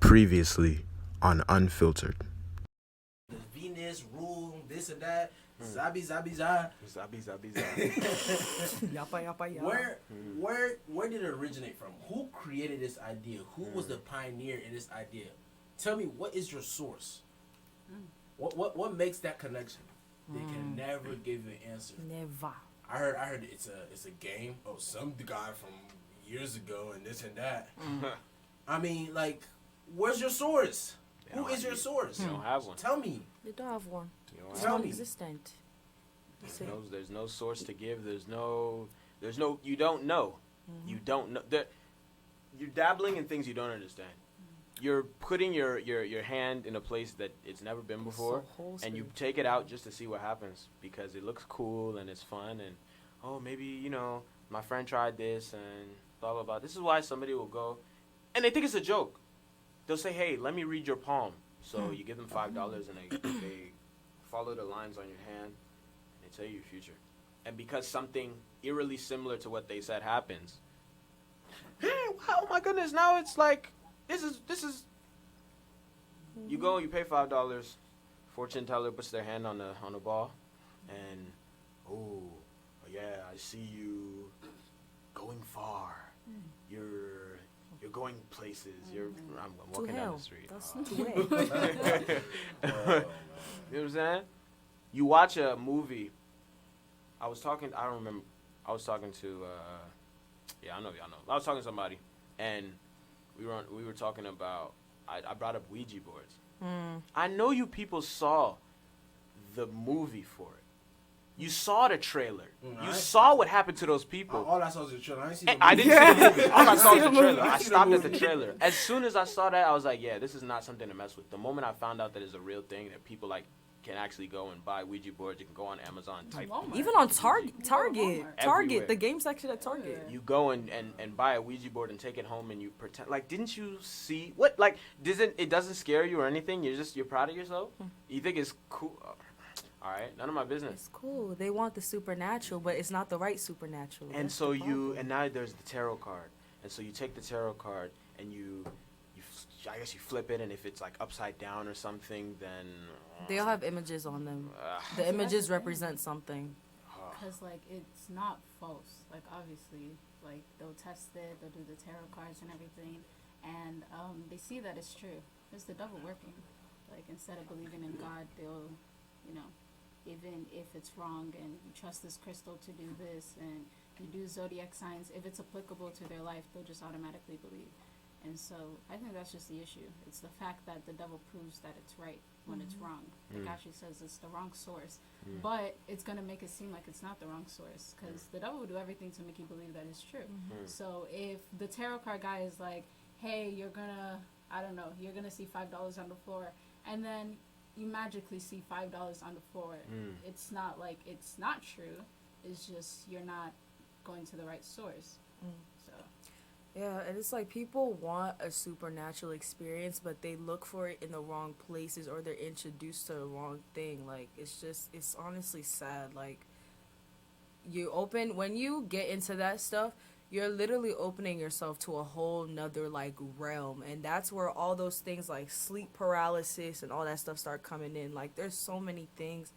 Previously on Unfiltered. The Venus rule, this and that. Zabi zabi za. Zabi, zabi, Yappa, yappa, yappa. Where did it originate from? Who created this idea? Who was the pioneer in this idea? Tell me, what is your source? What makes that connection? They can never give you an answer. Never. I heard it's a game. Oh, some guy from years ago and this and that. I mean, like, where's your source? Who is your source? You don't have one. Tell me. They don't have one. You don't It's have Tell me. non-existent. That's it. There's no source to give. There's no, you don't know. You don't know. You're dabbling in things you don't understand. You're putting your hand in a place that it's never been before, So and you wholesome. take it out just to see what happens because it looks cool and it's fun and, oh, maybe, my friend tried this and blah, blah, blah. This is why somebody will go, and they think it's a joke. They'll say, hey, let me read your palm. So you give them $5 and they follow the lines on your hand and they tell you your future. And because something eerily similar to what they said happens, hey, wow, oh my goodness, now it's like, this is. You go, you pay $5. Fortune teller puts their hand on the ball, and oh yeah, I see you going far. You're going places. I'm To walking down hell. the street. That's Oh. to hell. Oh, man. You know what I'm saying? You watch a movie. I was talking to, I was talking to somebody, and we were talking about, I brought up Ouija boards. I know you people saw the movie for it. You saw the trailer. You saw what happened to those people. All I saw was the trailer. I didn't see And the I movie. didn't see the movie. All I saw was the movie. trailer. I I see the stopped at the movie. trailer. As soon as I saw that, I was like, yeah, this is not something to mess with. The moment I found out that it's a real thing, that people can actually go and buy Ouija boards. You can go on Amazon, type. Even on Target, Everywhere. Target, the game section at Target. You go and buy a Ouija board and take it home and you pretend. Like, didn't you see what? Like, it doesn't scare you or anything. You're proud of yourself. You think it's cool. All right, none of my business. It's cool. They want the supernatural, but it's not the right supernatural. And That's so the problem. now there's the tarot card, and so you take the tarot card and I guess you flip it, and if it's like upside down or something, then They all have images on them. uh, The images represent something. Because, like, it's not false. Like, obviously, like, they'll test it, they'll do the tarot cards and everything, and they see that it's true. It's the devil working. Like, instead of believing in God, they'll, even if it's wrong, and you trust this crystal to do this, and you do zodiac signs, if it's applicable to their life, they'll just automatically believe. And so, I think that's just the issue. It's the fact that the devil proves that it's right when it's wrong. Like, actually says it's the wrong source. But it's going to make it seem like it's not the wrong source, because the devil will do everything to make you believe that it's true. So if the tarot card guy is like, hey, you're going to, I don't know, you're going to see $5 on the floor, and then you magically see $5 on the floor, it's not like it's not true. It's just you're not going to the right source. So Yeah, and it's like people want a supernatural experience, but they look for it in the wrong places, or they're introduced to the wrong thing. Like, it's honestly sad. Like, when you get into that stuff, you're literally opening yourself to a whole nother, like, realm. And that's where all those things like sleep paralysis and all that stuff start coming in. Like, there's so many things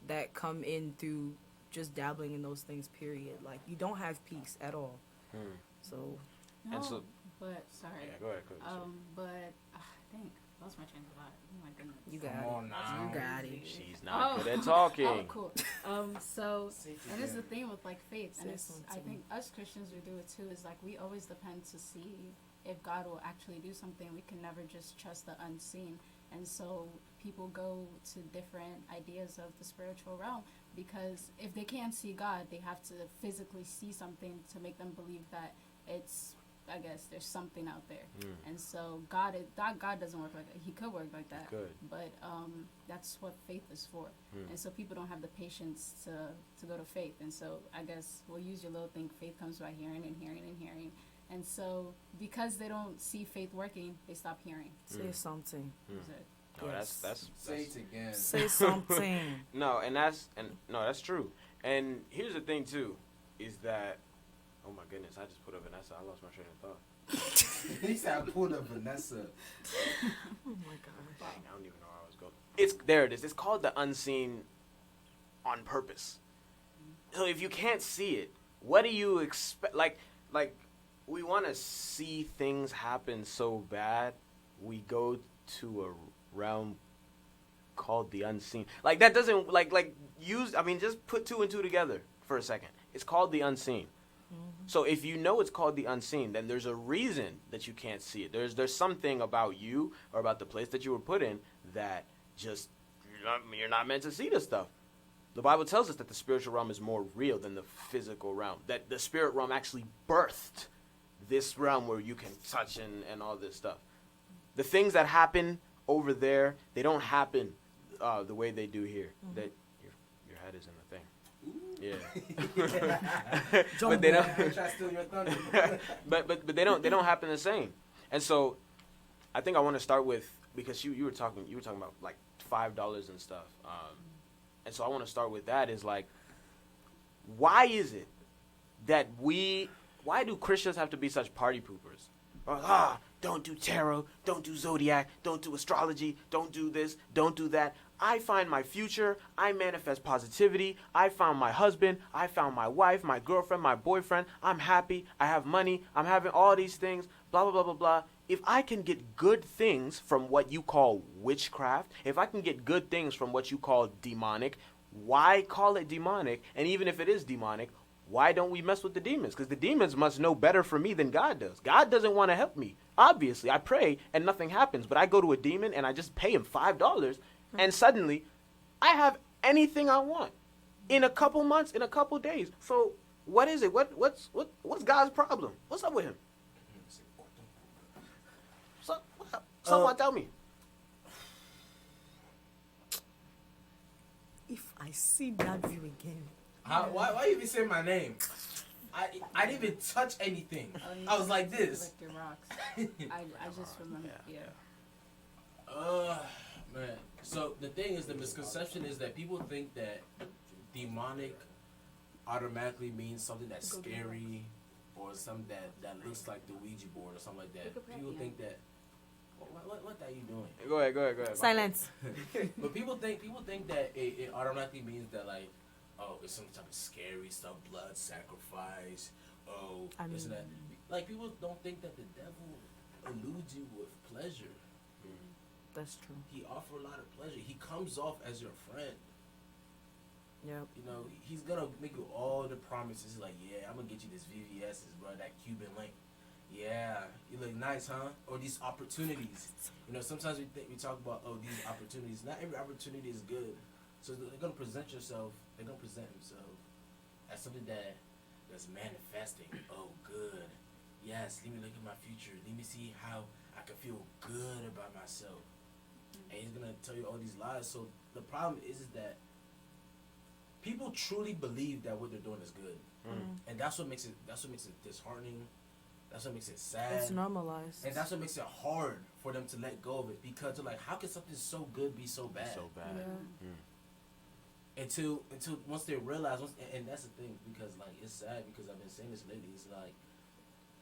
that come in through just dabbling in those things, period. Like, you don't have peace at all. So, no, And so- but sorry. Yeah, go ahead. But dang, lost my train of thought. Oh my goodness. you got Come it. on now. You got it. She's not Oh. good at talking. Oh, cool. So, Safety and it's the again. thing with like faith, and Say it's, I something. think us Christians we do it too. Is like we always depend to see if God will actually do something. We can never just trust the unseen, and so people go to different ideas of the spiritual realm because if they can't see God, they have to physically see something to make them believe that it's. I guess there's something out there, and so God doesn't work like that. He could work like that, Good. but that's what faith is for. And so people don't have the patience to go to faith, and so I guess we'll use your little thing. Faith comes by hearing and hearing and hearing, and so because they don't see faith working, they stop hearing. Say something. So, No, Yes. that's Say it again. Say something. no, that's true. And here's the thing too, is that, oh my goodness, I just put up Vanessa. I lost my train of thought. He said I pulled up Vanessa. Oh my gosh. Dang, I don't even know where I was going. It's there. It is. It's called the unseen on purpose. So if you can't see it, what do you expect? Like we want to see things happen so bad, we go to a realm called the unseen. Like that doesn't use. I mean, just put two and two together for a second. It's called the unseen. So if you know it's called the unseen, then there's a reason that you can't see it. There's something about you or about the place that you were put in that just you're not meant to see this stuff. The Bible tells us that the spiritual realm is more real than the physical realm. That the spirit realm actually birthed this realm where you can touch and all this stuff. The things that happen over there, they don't happen the way they do here. That your head is in the thing. Yeah. But they don't. Try to steal your thunder. but they don't happen the same. And so I think I want to start with, because you were talking about like $5 and stuff. And so I want to start with that is like, why is it that why do Christians have to be such party poopers? Don't do tarot, don't do zodiac, don't do astrology, don't do this, don't do that. I find my future, I manifest positivity, I found my husband, I found my wife, my girlfriend, my boyfriend, I'm happy, I have money, I'm having all these things, blah, blah, blah, blah, blah. If I can get good things from what you call witchcraft, if I can get good things from what you call demonic, why call it demonic? And even if it is demonic, why don't we mess with the demons? Because the demons must know better for me than God does. God doesn't want to help me. Obviously, I pray and nothing happens, but I go to a demon and I just pay him $5 and suddenly I have anything I want in a couple months, in a couple days. So what is it? What's God's problem? What's up with him? Someone tell me. If I see that view again. Why you even say my name? I didn't even touch anything. I was like this. Lick your rocks. I just remember. Yeah. Man. So the thing is, the misconception is that people think that demonic automatically means something that's scary or something that looks like the Ouija board or something like that. People think that. What are you doing? Go ahead. Silence. But people think that it automatically means that like, oh, it's some type of scary stuff, blood sacrifice. Oh, this and that. Like people don't think that the devil eludes you with pleasure. That's true. He offers a lot of pleasure. He comes off as your friend. Yep. You know, he's gonna make you all the promises. He's like, yeah, I'm gonna get you this VVS's, bro, that Cuban link. Yeah, you look nice, huh? Or these opportunities. You know, sometimes we talk about, oh, these opportunities. Not every opportunity is good. So they're gonna present themselves as something that's manifesting. Oh, good. Yes, let me look at my future. Let me see how I can feel good about myself. And he's gonna tell you all these lies. So the problem is that people truly believe that what they're doing is good, and that's what makes it disheartening. That's what makes it sad. It's normalized. And that's what makes it hard for them to let go of it, because they're like, how can something so good be so bad? So bad. Yeah. Until once they realize, and that's the thing, because like it's sad, because I've been saying this lately. It's like,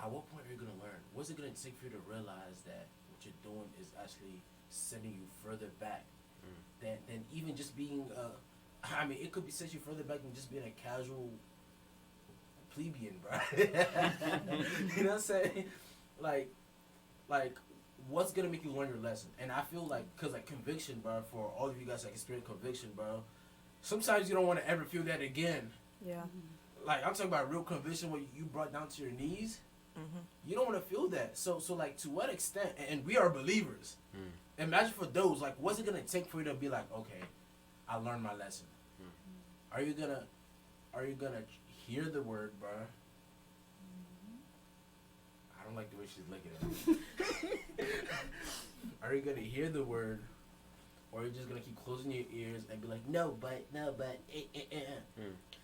at what point are you gonna learn? What's it gonna take for you to realize that what you're doing is actually sending you further back than even just being I mean, it could be send you further back than just being a casual plebeian, bro. You know what I'm saying? Like, what's gonna make you learn your lesson? And I feel like, cause like conviction, bro, for all of you guys that experience conviction, bro, sometimes you don't want to ever feel that again. Yeah. Like, I'm talking about real conviction where you brought down to your knees. You don't want to feel that. So like, to what extent? And we are believers. Imagine for those, like, what's it gonna take for you to be like, okay, I learned my lesson. Are you gonna hear the word, bro? I don't like the way she's looking at me. Are you gonna hear the word, or are you just gonna keep closing your ears and be like, no, but.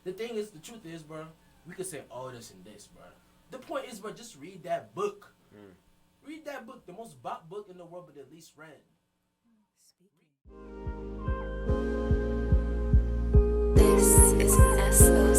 The thing is, the truth is, bro, we could say all this and this, bro. The point is, bro, just read that book. Read that book, the most bought book in the world, but the least read. This is Nessa.